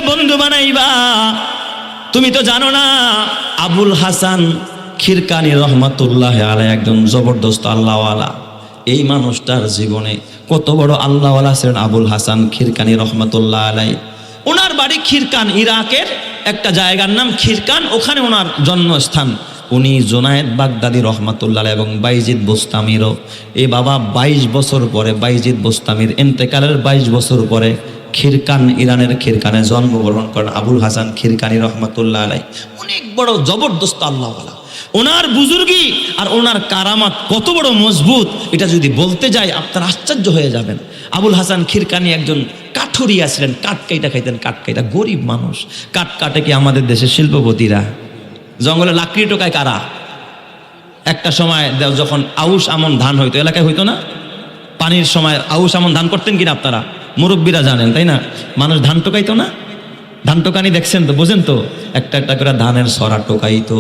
বন্ধু বানাইবা। তুমি তো জানো না আবুল হাসান খিরকানি রহমাতুল্লাহ আলাইহি একজন জবরদস্ত আল্লাহওয়ালা। এই মানুষটার জীবনে কত বড় আল্লাহওয়ালা ছিলেন আবুল হাসান খিরকানি রহমাতুল্লাহ আলাইহি। ওনার বাড়ি খিরকান, ইরাকের একটা জায়গার নাম খিরকান, ওখানে ওনার জন্মস্থান। উনি জুনায়েদ বাগদাদি রহমাতুল্লাহ এবং বাইজিদ বোস্তামিরও, এ বাবা 22 বছর পরে, বাইজিদ বোস্তামির ইন্তেকালের 22 বছর পরে খিরকান, ইরানের খিরকানে জন্মগ্রহণ করেন আবুল হাসান খিরকানি রহমাতুল্লাহ আলাইহি। অনেক বড় জবরদস্ত আল্লাহওয়ালা। ওনার বুজুর্গি আর ওনার কারামাত কত বড় মজবুত, এটা যদি বলতে যাই আপনারা আশ্চর্য হয়ে যাবেন। আবুল হাসান খিরকানি একজন কাঠুরিয়া ছিলেন, কাঠ কাইটা খাইতেন, কাঠ কাইটা। গরিব মানুষ, কাঠ কাটে কি আমাদের দেশের শিল্পপতিরা? জঙ্গলে লাকড়ি টোকায় কারা? একটা সময় যখন আউশ আমন ধান হইতো, এলাকায় হইতো না, পানির সময় আউশ আমন ধান করতেন কিনা আপনারা মুরব্বীরা জানেন, তাই না? মানুষ ধান টোকাইতো না? ধান টোকানি দেখছেন তো, বোঝেন তো? একটা একটা করে ধানের সরা টোকাইতো।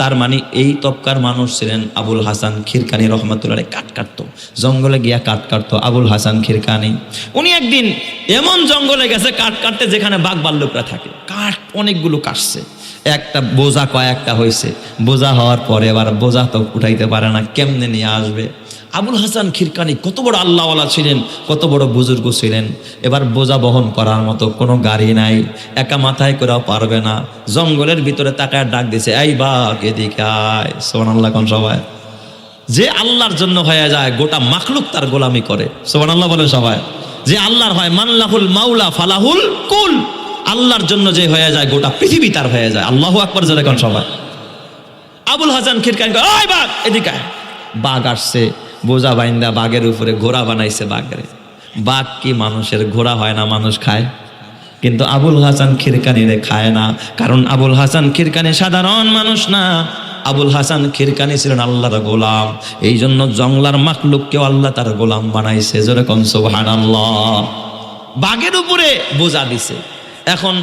তার মানে এই তবকার মানুষ ছিলেন আবুল হাসান খিরকানি রহমাতুল্লাহ আলাইহি। কাঠ কাটতো, জঙ্গলে গিয়া কাঠ কাটতো আবুল হাসান খিরকানি। উনি একদিন এমন জঙ্গলে গেছে কাঠ কাটতে যেখানে বাঘ ভাল্লুকরা থাকে। কাঠ অনেকগুলো কাটছে, একটা বোঝা কয়েকটা হয়েছে। বোঝা হওয়ার পরে এবার বোঝা তো উঠাইতে পারে না, কেমনে নিয়ে আসবে? আবুল হাসান খিরকানি কত বড় আল্লাহওয়ালা ছিলেন, কত বড় বুজুর্গ ছিলেন। এবার বোঝা বহন করার মতো কোনো গাড়ি নাই, একা মাথায় করেও পারবে না। জঙ্গলের ভিতরে তাকায় ডাক দিছে, এই বাঘ এদিকে আয়। সুবহানাল্লাহ কোন সবাই? যে আল্লাহর জন্য হয়ে যায় গোটা মাখলুক তার গোলামি করে। সুবহানাল্লাহ বলে সবাই। যে আল্লাহর হয়, মানলাহুল মাওলা ফালাহুল কুল। আল্লাহর জন্য যে হয়ে যায় গোটা পৃথিবী তার হয়ে যায়। আল্লাহু আকবার জোরে কোন সবাই? আবুল হাসান খিরকানি কয়, ওই বাঘ এদিকে আয়। বাঘ আসছে, বোঝা বাইন্দা বাঘের উপরে ঘোড়া বানাইছে বাঘের। বাঘ কি মানুষের ঘোড়া হয় না, মানুষ খায়? কিন্তু আবুল হাসান খিরকানিরে খায় না, কারণ আবুল হাসান খিরকানি সাধারণ মানুষ না। আবুল হাসান খিরকানি ছিলেন আল্লাহর গোলাম। এই জন্য জংলার মাখলুককেও আল্লাহ তার গোলাম বানাইছে। জোরে কোন সুবহানাল্লাহ। বাঘের উপরে বোঝা দিছে, এখন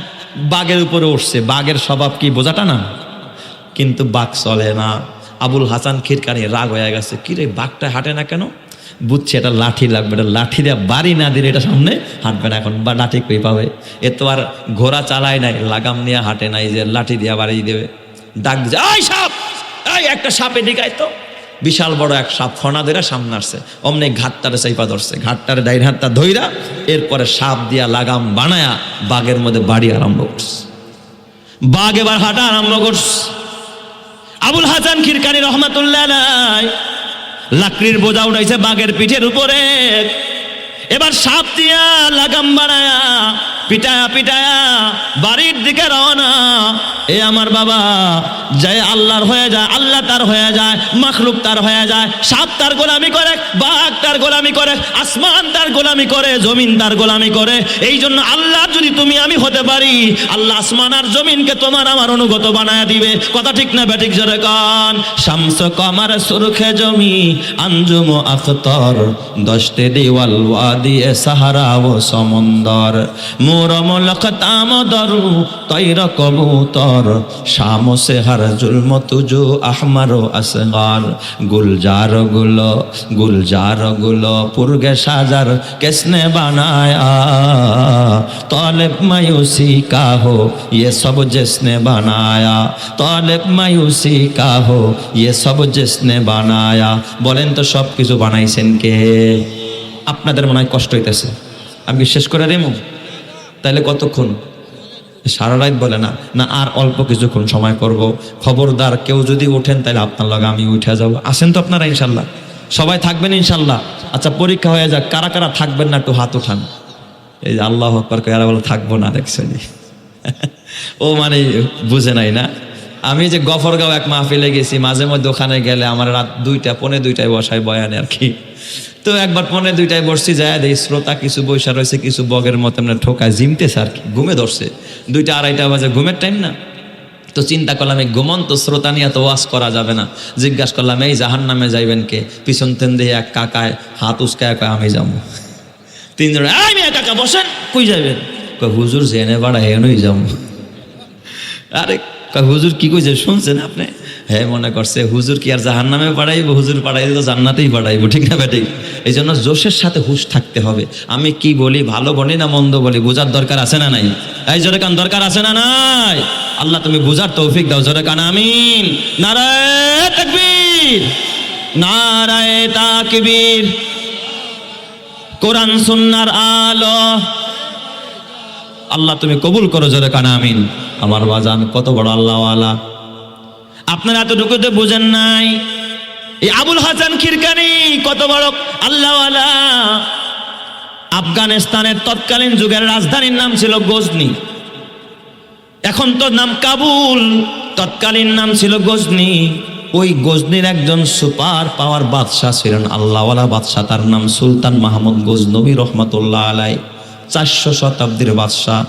বাঘের উপরে উঠছে। বাঘের স্বভাব কি বোঝাটা না? কিন্তু বাঘ চলে না। আবুল হাসান খিরকানি রাগ হয়ে গেছে, কিরে বাঘটা হাঁটে না কেন? বুঝছে এটা লাঠি লাগবে, এটা লাঠি দিয়ে বাড়ি না দিলে এটা সামনে হাঁটবে না। এখন বা লাঠি কই পাবে? এ তো আর ঘোড়া চালায় নাই, লাগাম নিয়ে হাঁটে নাই যে লাঠি দিয়ে বাড়ি দেবে। ডাক দিছে, এই সাপ, এই একটা সাপ এদিকে আয় তো। বিশাল বড় এক সাপ ফনা ধরে সামনে আসছে। অমনি ঘাটটারে চাইপা ধরছে, ঘাটটারে ডাইন হাতটা ধইরা এরপরে সাপ দিয়া লাগাম বানায়া বাঘের মধ্যে বাড়ি আরম্ভ করছে। বাঘ এবার হাঁটা আরম্ভ করছে। আবুল হাসান খিরকানি রহমাতুল্লাহ আলাইহি লাকড়ির বোঝা উঠাইছে বাঘের পিঠের উপরে। এবার সাপ দিয়া লাগাম বানায়া পিটায়া পিটায়া বাড়ির দিকে রওনা। এ আমার বাবা, যে আল্লাহর হয়ে যায় আল্লাহ তার হয়ে যায়, মাখলুক তার হয়ে যায়। সাপ তার গোলামি করে, বাঘ তার গোলামি করে, আসমান তার গোলামি করে, জমিন তার গোলামি করে। এই জন্য আল্লাহ যদি তুমি আমি হতে পারি, আল্লাহ আসমান আর জমিনকে তোমার আমার অনুগত বানায় দিবে। কথা ঠিক না বেঠিক? জোরে কান। শামস কমার সুরখে জমি আঞ্জুম আখতর, দশতে দেওয়াল ওয়াদি এ সাহারা ও সমন্দর, মোরম লখতাম দরু তৈর কবুতর, শাম সে হর জুলম তুজু আহমর আসগার, গুলজার গুলো পুরগে সাজার किसने बनाया, तालिब मायूसी का हो ये सब जिसने बनाया, तालिब मायूसी का हो ये सब जिसने बनाया। বলেন তো সব কিছু বানাইছেন কে? আপনাদের মনে হয় কষ্ট হইতেছে, আমি কি শেষ করে দেবো? তাহলে কতক্ষণ? সারা রাত বলে না, না আর অল্প কিছুক্ষণ সময় করব। খবরদার কেউ যদি ওঠেন তাহলে আপনার লগে আমি উঠে যাব। আসেন তো আপনারা ইনশাল্লাহ? সবাই থাকবেন ইনশাল্লাহ? আচ্ছা পরীক্ষা হয়ে যাক, কারা কারা থাকবেন না একটু হাত উঠান। এই যে আল্লাহু আকবার কারা বলে থাকবো না, দেখছেন? ও মানে বুঝে নাই না। আমি যে গফরগাঁও এক মাহফিলে গেছি, মাঝে মধ্যে ওখানে গেলে আমার রাত 2টা পৌনে 2টায় বসায় বয়ানে আর কি। তো একবার পৌনে 2টায় বসছি, যায় দেখি শ্রোতা কিছু বৈশা রয়েছে, কিছু বগের মতো ঠোকায় জিমতেছে আর কি, ঘুমে ধরছে। 2টা 2:30 বাজে ঘুমের টাইম না। তো চিন্তা করলাম এই ঘুমন্ত শ্রোতা নিয়ে তো ওয়াজ করা যাবে না। জিজ্ঞাসা করলাম, এই জাহান্নামে যাইবেন কে? পিছন তেন দিয়ে এক কাকায় হাত উস্কায় কয় আমি যাবো। 3 জন, এই মেয়ে কাকা বসেন, কই যাবেন? কয় হুজুর জেনে বাড়া হেনই যাবো। আরে কয় হুজুর কি কইছে শুনছেন আপনি? হ্যাঁ মনে করছে হুজুর কি আর জাহান্নামে পাঠাইবো, হুজুর পাঠাইলে তো জান্নাতেই পাঠাইবো, ঠিক না বেঠিক? এই জন্য জোশের সাথে হুশ থাকতে হবে। আমি কি বলি, ভালো বলি না মন্দ বলি, বোঝার দরকার আছে না নাই? এই জোরে কান দরকার আছে না নাই? আল্লাহ তুমি বুঝার তৌফিক দাও, জোরে কান আমিন। নারায়ে তাকবীর, নারায়ে তাকবীর। কোরআন সুন্নাহর আলো আল্লাহ তুমি কবুল করো, জোরে কান আমিন। আমার বাজান কত বড় আল্লাহওয়ালা, আপনারা এতটুকুতে বুঝেন নাই। এই আবুল হাসান খিরকানি কত বড় আল্লাহওয়ালা। আফগানিস্তানের তৎকালীন যুগের রাজধানীর নাম ছিল গজনি, এখন তো নাম কাবুল, তৎকালীন নাম ছিল গজনি। ওই গজনির একজন সুপার পাওয়ার বাদশাহ ছিলেন, আল্লাহওয়ালা বাদশাহ, তার নাম সুলতান মাহমুদ গজনবী রহমাতুল্লাহ আলাই। 400 শতাব্দীর বাদশাহ,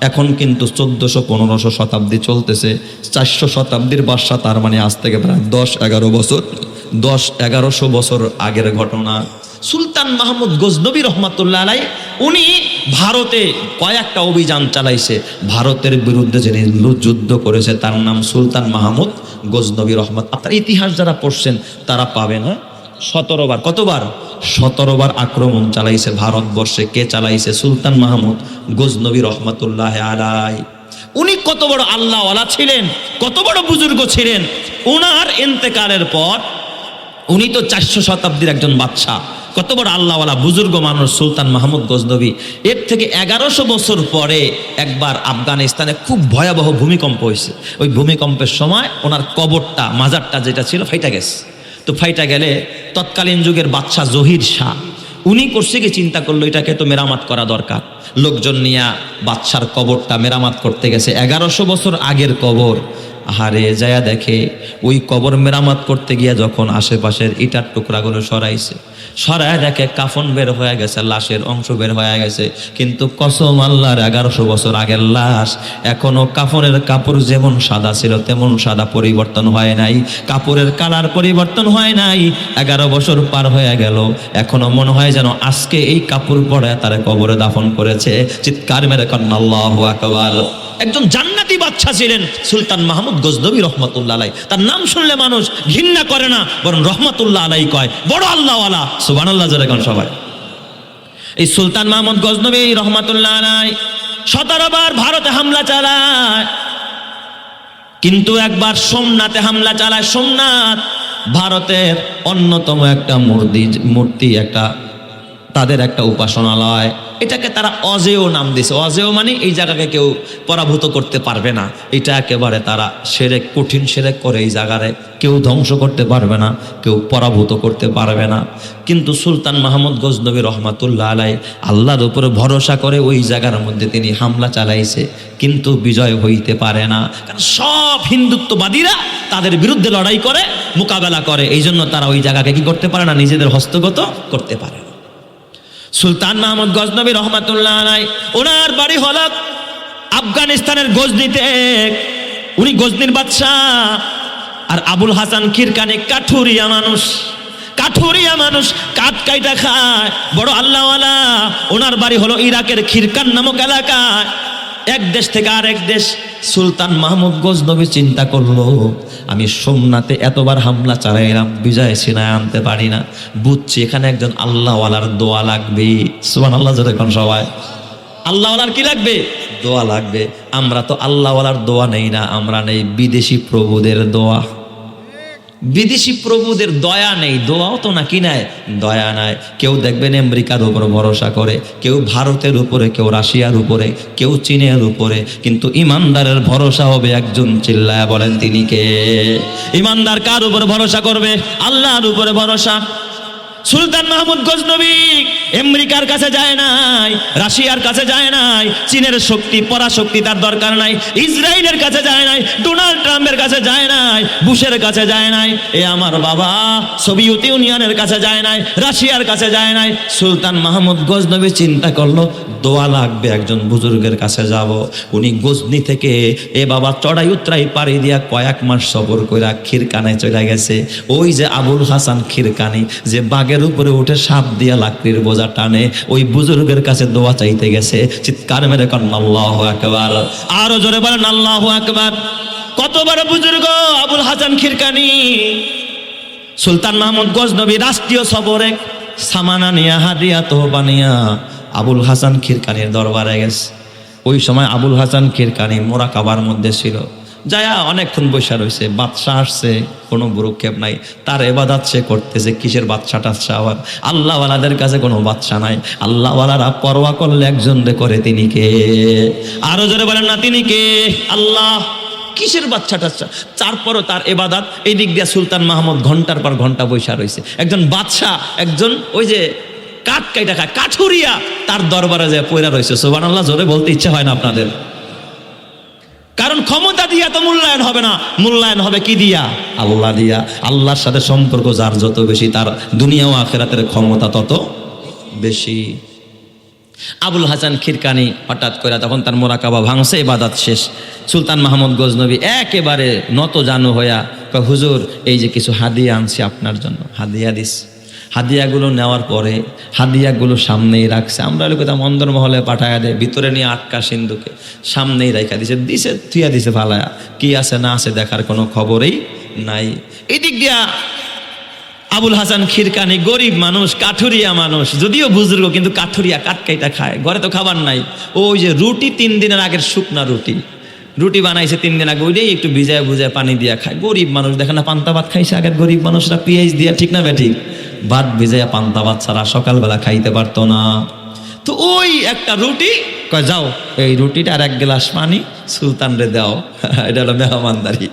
এখন কিন্তু 1400-1500 শতাব্দী চলতেছে। 400 শতাব্দীর বাদশাহ, তার মানে আজ থেকে প্রায় 10-1100 বছর আগের ঘটনা। সুলতান মাহমুদ গজনবী রহমাতুল্লাহ আলাই উনি ভারতে কয়েকটা অভিযান চালাইছে, ভারতের বিরুদ্ধে যিনি যুদ্ধ করেছে তার নাম সুলতান মাহমুদ গজনবী রহমত। আপনার ইতিহাস যারা পড়ছেন তারা পাবেন, হ্যাঁ 17 বার, কতবার? 17 বার আক্রমণ চালাইছে ভারতবর্ষে। কে চালাইছে? সুলতান মাহমুদ গজনবী রহমতুল্লাহ আলাই। উনি কত বড় আল্লাহওয়ালা ছিলেন, কত বড় বুজুর্গ ছিলেন। ওনার ইন্তেকালের পর, উনি তো 400 শতাব্দীর একজন বাদশাহ, কত বড় আল্লাহওয়ালা বুজুর্গ মানুষ সুলতান মাহমুদ গজনবী। এর থেকে 1100 বছর পরে একবার আফগানিস্তানে খুব ভয়াবহ ভূমিকম্প হয়েছে। ওই ভূমিকম্পের সময় ওনার কবরটা, মাজারটা যেটা ছিল ফাইটা গেছে। তো ফাইটা গেলে তৎকালীন যুগের বাদশাহ জহির শাহ উনি করছে কি, চিন্তা করলো এটাকে তো মেরামত করা দরকার। লোকজন নিয়ে বাদশার কবরটা মেরামত করতে গেছে, 1100 বছর আগের কবর। আহারে যায়া দেখে ওই কবর মেরামত করতে গিয়া যখন আশেপাশের ইটার টুকরাগুলো সরায় দেখে কাফন বের হয়ে গেছে, লাশের অংশ বের হয়ে গেছে। কিন্তু কসম আল্লাহর, 1100 বছর আগের লাশ, এখনো কাফনের কাপড় যেমন সাদা ছিল তেমন সাদা, পরিবর্তন হয় নাই। কাপড়ের কালার পরিবর্তন হয় নাই। 11 বছর পার হয়ে গেল, এখনো মনে হয় যেন আজকে এই কাপড় পরে তারা কবরে দাফন করেছে। চিৎকার মেরে কন্যা আল্লাহু আকবার। একজন জান্নাতি বাদশা ছিলেন সুলতান মাহমুদ গজনবী রহমাতুল্লাহ আলাই। তার নাম শুনলে মানুষ ঘৃণা করে না, বরং রহমাতুল্লাহ আলাই কয়। বড় আল্লাহওয়ালা, সুবহানাল্লাহ জোরে কোন সবাই। এই সুলতান মাহমুদ গজনবী রহমাতুল্লাহ আলাই 17 বার ভারতে হামলা চালায়, কিন্তু একবার সোমনাথে হামলা চালায়। সোমনাথ ভারতের অন্যতম একটা মূর্তি, একটা তাদের একটা উপাসনালয়। এটাকে তারা অজেয় নাম দিয়েছে। অজেয় মানে এই জায়গাকে কেউ পরাভূত করতে পারবে না। এটা একেবারে তারা শিরক, কঠিন শিরক করে। এই জায়গায় কেউ ধ্বংস করতে পারবে না, কেউ পরাভূত করতে পারবে না। কিন্তু সুলতান মাহমুদ গজনবী রহমাতুল্লাহ আলাই আল্লাহর উপরে ভরসা করে ওই জায়গার মধ্যে তিনি হামলা চালাইছে, কিন্তু বিজয় হইতে পারে না। কারণ সব হিন্দুত্ববাদীরা তাদের বিরুদ্ধে লড়াই করে, মোকাবেলা করে। এই জন্য তারা ওই জায়গাকে কি করতে পারে না, নিজেদের হস্তগত করতে পারে না। সুলতান মাহমুদ গজনবী রহমাতুল্লাহ আলাই ওনার বাড়ি হল আফগানিস্তানের গজনিতে। উনি গজনির বাদশাহ। আর আবুল হাসান খিরকানি কাঠুরিয়া মানুষ, কাঠ কাইটা খায়, বড় আল্লাহওয়ালা। ওনার বাড়ি হলো ইরাকের খিরকান নামক এলাকায়। এক দেশ থেকে আরেক দেশ সুলতান মাহমুদ গজনবী চিন্তা করলো, আমি সোমনাথে এতবার হামলা চালাইলাম, বিজয় ছিনায় আনতে পারি না। বুঝছি এখানে একজন আল্লাহওয়ালার দোয়া লাগবে। সুবহানাল্লাহ জোরে কোন সবাই। আল্লাহওয়ালার কি লাগবে? দোয়া লাগবে। আমরা তো আল্লাহওয়ালার দোয়া নেই না, আমরা নেই বিদেশি প্রভুদের দোয়া। বিদেশি প্রভুদের দয়া নেই, দোয়াও তো না কি নাই, দয়া নাই। কেউ দেখবেন আমেরিকার উপর ভরসা করে, কেউ ভারতের উপরে, কেউ রাশিয়ার উপরে, কেউ চীনের উপরে। কিন্তু ইমানদারের ভরসা হবে একজন, চিল্লায়া বলেন তিনি কে? ইমানদার কার উপর ভরসা করবে? আল্লাহর উপরে ভরসা। সুলতান মাহমুদ গজনবী আমেরিকার কাছে যায় নাই, রাশিয়ার কাছে যায় নাই, চীনের শক্তি পরাশক্তি তার দরকার নাই, ইসরায়েলের কাছে যায় নাই, ডোনাল্ড ট্রাম্পের কাছে যায় নাই, বুশের কাছে যায় নাই, এ আমার বাবা সোভিয়েত ইউনিয়নের কাছে যায় নাই, রাশিয়ার কাছে যায় নাই। সুলতান মাহমুদ গজনবী চিন্তা করলো, দোয়া লাগবে, একজন বুজুর্গের কাছে যাব। উনি গজনি থেকে এ বাবা চড়াই উতরাই পাড়ি দিয়া কয়েক মাস সফর কইরা খিরকানে চলে গেছে। ওই যে আবুল হাসান খিরকানি যে বাগের উপরে উঠে সাপ দিয়া লাকড়ির বোঝা টানে, ওই বুজুর্গের কাছে দোয়া চাইতে গেছে। চিৎকার মেরে কন আল্লাহু আকবার। আরো জোরে বলেন আল্লাহু আকবার। কত বড় বুজুর্গ আবুল হাসান খিরকানি। সুলতান মাহমুদ গজনবী রাষ্ট্রীয় সফরে সামানা নিয়া হাদিয়া তোহবা নিয়া আবুল হাসান খিরকানির দরবারে গেছে। ওই সময় আবুল হাসান খিরকানি মোরাকাবার মধ্যে ছিল, যায়া অনেকক্ষণ বসে রয়েছে। বাদশাহ আসছে, কোনো ভ্রুক্ষেপ নাই, তার এবাদত সে করতেছে। কিসের বাদশাহ টাদশাহ আবার? আল্লাহওয়ালাদের কাছে কোনো বাদশাহ নাই। আল্লাহওয়ালারা পরোয়া করলে একজন রে করে, তিনি কে? আরো জোরে বলেন না, তিনি কে? আল্লাহ। কিসের বাচ্চা টাচ্চা? তারপরও তার এবাদত। এই দিক দিয়ে সুলতান মাহমুদ ঘন্টার পর ঘন্টা বৈশা রয়েছে। একজন বাদশাহ, একজন ওই যে কাঠ কাইটা খায় কাঠুরিয়া, তার দরবারে যায় পয়রা রয়েছে। সুবহানাল্লাহ জোরে বলতে ইচ্ছা হয় না আপনাদের? কারণ ক্ষমতা দিয়া তো মূল্যায়ন হবে না, মূল্যায়ন হবে কি দিয়া? আল্লাহ দিয়া। আল্লাহর সাথে সম্পর্ক যার যত বেশি, তার দুনিয়া ও আখিরাতের ক্ষমতা তত বেশি। আবুল হাসান খিরকানি হঠাৎ করে তখন তার মোরাকাবা ভাঙছে, ইবাদত শেষ। সুলতান মাহমুদ গজনবী একেবারে নত জানু হইয়া কয়, হুজুর এই যে কিছু হাদিয়া আনছি আপনার জন্য। হাদিয়া দিস। হাদিয়াগুলো নেওয়ার পরে হাদিয়াগুলো সামনেই রাখছে। আমরা লোকটা মন্দর মহলে পাঠায়া দেয়, ভিতরে নিয়ে আটকা সিন্ধুকে সামনেই রাখা দিছে। দিছে থুয়া দিছে ভালায়া, কি আছে না আছে দেখার কোনো খবরই নাই। এদিক দিয়া আবুল হাসান খিরকানি গরিব মানুষ, কাঠুরিয়া মানুষ, যদিও বুজুর্গ কিন্তু কাঠুরিয়া, কাটকাইটা খায়। ঘরে তো খাবার নাই। ওই যে রুটি 3 দিনের আগের শুকনা রুটি বানাইছে 3 দিন আগে, ওইটাই একটু ভিজায় বুঝায় পানি দিয়া খায়। গরিব মানুষ, দেখেন না পান্তা ভাত খাইছে আগের গরিব মানুষরা পেঁয়াজ দিয়া, ঠিক না বেঠিক? ভাত ভিজাইয়া পান্তা ভাত ছাড়া সকালবেলা খাইতে পারতো না। তো ওই একটা রুটি কয়, যাও এই রুটিটা আর 1 গ্লাস পানি সুলতান রে দাও। এটা হলো মেহমানদারি।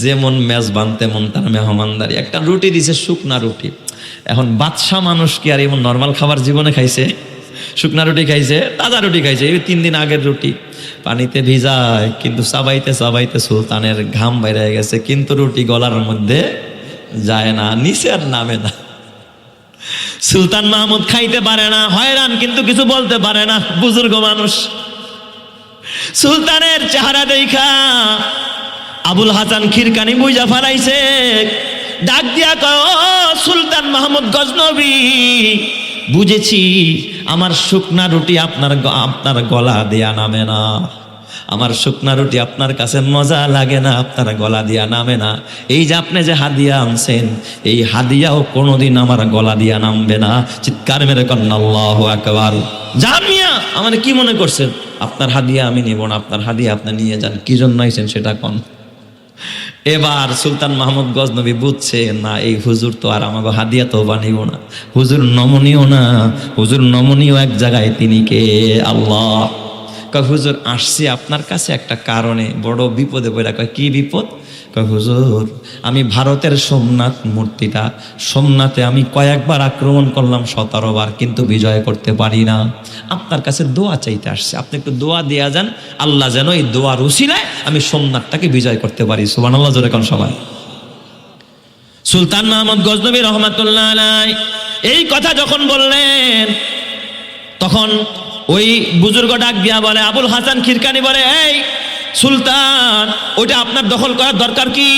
যেমন মেজবান তেমন তার মেহমানদারি। একটা রুটি দিছে, শুকনা রুটি। এখন বাদশাহ মানুষ কি আর এমন নর্মাল খাবার জীবনে খাইছে? শুকনা রুটি খাইছে, তাজা রুটি খাইছে। এই 3 দিন আগের রুটি পানিতে ভিজায়, কিন্তু চাবাইতে চাবাইতে সুলতানের ঘাম বাইরে গেছে, কিন্তু রুটি গলার মধ্যে যায় না, নিচে আর নামে না। সুলতান মাহমুদ খাইতে পারে না, হয়রান, কিন্তু কিছু বলতে পারে না, বুজুর্গ মানুষ। সুলতানের চেহারা দেখা আবুল হাসান খিরকানি বুঝা ফেলাইছে। ডাক দিয়া কয়, ও সুলতান মাহমুদ গজনবী, বুঝেছি আমার শুকনা রুটি আপনার গলা দিয়া নামে না। আমার শুকনা রুটি আপনার কাছে মজা লাগে না, আপনার গলা দিয়া নামে না। এই যে আপনি যে হাদিয়া আনছেন, এই হাদিয়াও কোনোদিন আমার গলা দিয়া নামবে না। চিৎকার মেরে কন্যা আল্লাহু আকবার। যান মিয়া, আমার কি মনে করছেন? আপনার হাদিয়া আমি নিব না, আপনার হাদিয়া আপনি নিয়ে যান। কি জন্য আইছেন সেটা কোন? এবার সুলতান মাহমুদ গজনবী বুঝছে, না এই হুজুর তো আর আমাকে হাদিয়া তো বানিব না। হুজুর নমনীয় না, হুজুর নমনীয় এক জায়গায়, তিনি কে? আল্লাহ। কয়, হুজুর আসছি আপনার কাছে একটা কারণে, বড় বিপদে পড়া। কয়, কি বিপদ? কয়, হুজুর আমি ভারতের সোমনাথ মূর্তিটা, সোমনাথে আমি কয়েকবার আক্রমণ করলাম, 17 বার, কিন্তু বিজয় করতে পারি না। আপনার কাছে দোয়া চাইতে আসছে, আপনি একটু দোয়া দেয়া যান, আল্লাহ যেন এই দোয়ার উসিলায় আমি সোমনাথটাকে বিজয় করতে পারি। সুবহানাল্লাহ জোরে কোন সবাই। সুলতান মাহমুদ গজনবী রহমাতুল্লাহ আলাইহি এই কথা যখন বললেন, তখন ওই বুজুর্গ ডাক দিয়া বলে, আবুল হাসান খিরকানি বলে, এই সুলতান, ওইটা আপনার দখল করার দরকার কি?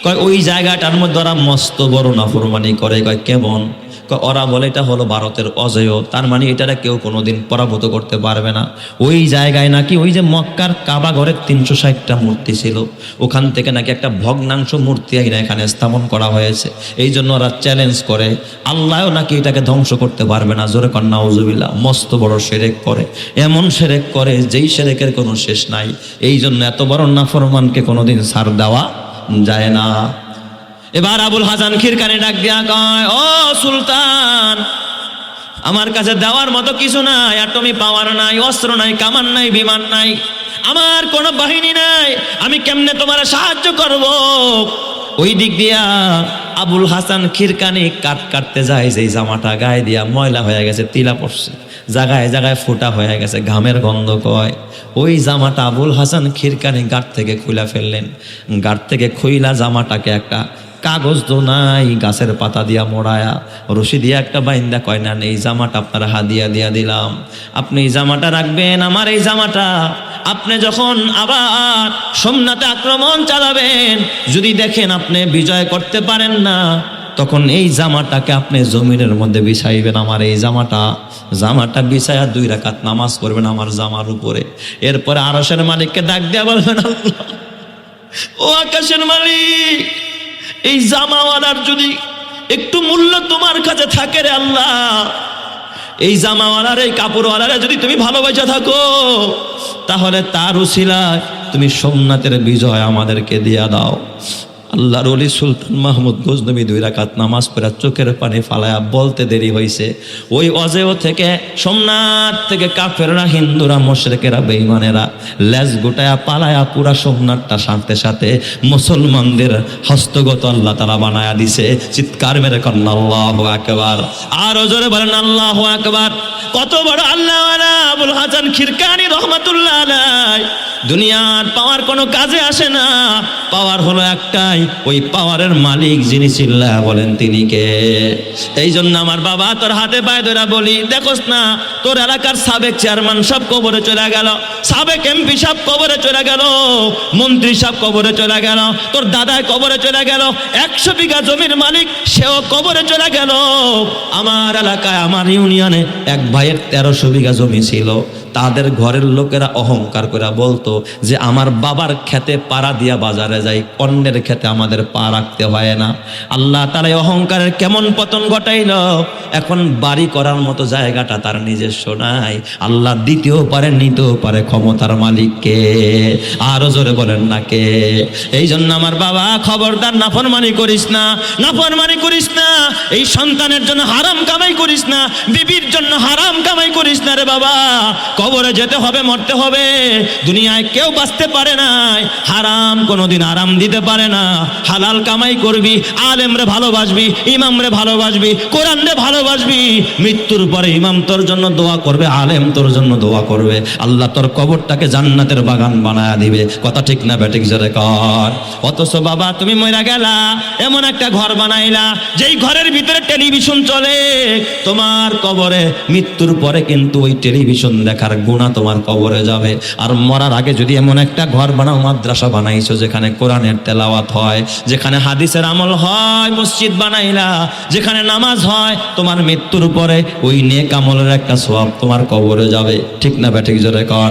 কয়, ওই জায়গাটার মধ্যে ওরা মস্ত বড় নাফরমানি করে। কয়, কেমন? কয়, ওরা বলে এটা হলো ভারতের অজেয়, তার মানে এটারা কেউ কোনোদিন পরাভূত করতে পারবে না। ওই জায়গায় নাকি ওই যে মক্কার কাবা ঘরের 360টা মূর্তি ছিল, ওখান থেকে নাকি একটা ভগ্নাংশ মূর্তি এখানে স্থাপন করা হয়েছে। এই জন্য ওরা চ্যালেঞ্জ করে, আল্লাহও নাকি এটাকে ধ্বংস করতে পারবে না। জোরে কন্যা নাউজুবিল্লাহ। মস্ত বড় শিরক করে, এমন শিরক করে যেই শিরকের কোনো শেষ নাই। এই জন্য এত বড় নাফরমানকে কোনোদিন ছাড় দেওয়া যায় না। এবার আবুল হাসান খিরকানি ডাক দিয়া কয়, ও সুলতান, আমার কাছে দেওয়ার মতো কিছু নাই, অ্যাটমি পাওয়ার নাই, অস্ত্র নাই, কামান নাই, বিমান নাই, আমার কোনো বাহিনী নাই, আমি কেমনে তোমার সাহায্য করব? ওই দিক দিয়া আবুল হাসান খিরকানি কাটতে যায়, যেই জামাটা গায়ে দিয়া ময়লা হয়ে গেছে, তিলা পড়ছে, জায়গায় জায়গায় ফোঁটা হয়ে গেছে, ঘামের গন্ধ কয়। ওই জামাটা আবুল হাসান খিরকানি গাঁট থেকে খুলে ফেললেন। গাঁট থেকে খুইলা জামাটাকে একটা কাগজ তো নাই, গাছের পাতা দিয়া মোড়ায়া রশি দিয়া একটা বাইন্দা, কয়, না এই জামাটা আপনার হাদিয়া দিয়া দিলাম, আপনি এই জামাটা রাখবেন। আমার এই জামাটা আপনি যখন আবার সোমনাথে আক্রমণ চালাবেন, যদি দেখেন আপনি বিজয় করতে পারেন না, তখন এই জামাটাকে আপনি জমিনের মধ্যে বিছাইবেন। আমার এই জামাটা বিছাইয়া 2 রাকাত নামাজ পড়বেন আমার জামার উপরে। এরপরে আরশের মালিককে ডাক দিয়া বলবেন, আল্লাহ ও আকাশের মালিক, এই জামাওয়ালার যদি একটু মূল্য তোমার কাছে থাকে রে আল্লাহ, এই জামাওয়ালার এই কাপড়ওয়ালারে যদি তুমি ভালোবাসা থাকো, তাহলে তার উসিলায় তুমি সোমনাথের বিজয় আমাদেরকে দিয়া দাও। আল্লাহর ওলি সুলতান মাহমুদ গজনবী 2 রাকাত নামাজ পড়ে চোখের পানি ফালায়া বলতে দেরি হয়েছে, ওই অজেয় থেকে সোমনাথ থেকে কাফেররা, হিন্দুরা, মুশরিকেরা, বেঈমানেরা লেজ গোটায়া পালায়া পুরা সোমনাথটা সাথে সাথে মুসলমানদের হস্তগত আল্লাহ তাআলা বানায়া দিছে। চিৎকার মেরে করেন আল্লাহু আকবার, আর জোরে বলেন আল্লাহু আকবার। কত বড় আল্লাহওয়ালা আবুল হাসান খিরকানি রহমাতুল্লাহ আলাইহি। দুনিয়ার পাওয়ার কোনো কাজে আসে না, পাওয়ার হলো একটাই, ওই পাওয়ারের মালিক যিনি চিল্লা বলেন তিনি কে? এই জন্য আমার বাবা তোর হাতে পায়ে ধরে বলি, দেখোস না তোর এলাকার সাবেক চেয়ারম্যান সব কবরে চলে গেল, সাবেক এমপি সব কবরে চলে গেল, মন্ত্রী সব কবরে চলে গেল, তোর দাদায় কবরে চলে গেল, 100 বিঘা জমির মালিক সেও কবরে চলে গেল। আমার এলাকায় আমার ইউনিয়নে এক ভাইয়ের 1300 বিঘা জমি ছিল, তাদের ঘরের লোকেরা অহংকার করে বলতো যে আমার বাবার খেতে পাড়া দিয়া বাজারে যাই, অন্যের খেতে আমাদের পা রাখতে হয় না। আল্লাহ তাআলা অহংকারের কেমন পতন ঘটাইল, এখন বাড়ি করার মতো জায়গাটা তার নিজস্ব নাই। আল্লাহ দিতেও পারে নিতেও পারে, ক্ষমতার মালিককে। আরো জোরে বলেন না কে? এই জন্য আমার বাবা খবরদার নাফরমানি করিস না, নাফরমানি করিস না, এই সন্তানের জন্য হারাম কামাই করিস না, বিবির জন্য হারাম কামাই করিস না রে বাবা। কবরে যেতে হবে, মরতে হবে, দুনিয়ায় কেউ বাঁচতে পারে না, হারাম কোনোদিন আরাম দিতে পারে না। হালাল কামাই করবি, আলেম রে ভালোবাসবি, ইমাম রে ভালোবাসবি, কোরআন রে ভালোবাসবি, মৃত্যুর পরে ইমাম তোর জন্য দোয়া করবে, আলেম তোর জন্য দোয়া করবে, আল্লাহ তোর কবরটাকে জান্নাতের বাগান বানায়া দিবে। কথা ঠিক না বেঠিক জোরে কর? অথচ বাবা তুমি মইরা গেলা, এমন একটা ঘর বানাইলা যেই ঘরের ভিতরে টেলিভিশন চলে, তোমার কবরে মৃত্যুর পরে কিন্তু ওই টেলিভিশন দেখার গুনাহ তোমার কবরে যাবে। আর মরার আগে যদি এমন একটা ঘর বানাও, মাদ্রাসা বানাইছো যেখানে কোরআনের তেলাওয়াত হয়, যেখানে হাদিসের আমল হয়, মসজিদ বানাইলা যেখানে নামাজ হয়, তোমার মৃত্যুর পরে ওই নেক আমলের একটা সওয়াব তোমার কবরে যাবে। ঠিক না বেঠিক জোরে কর?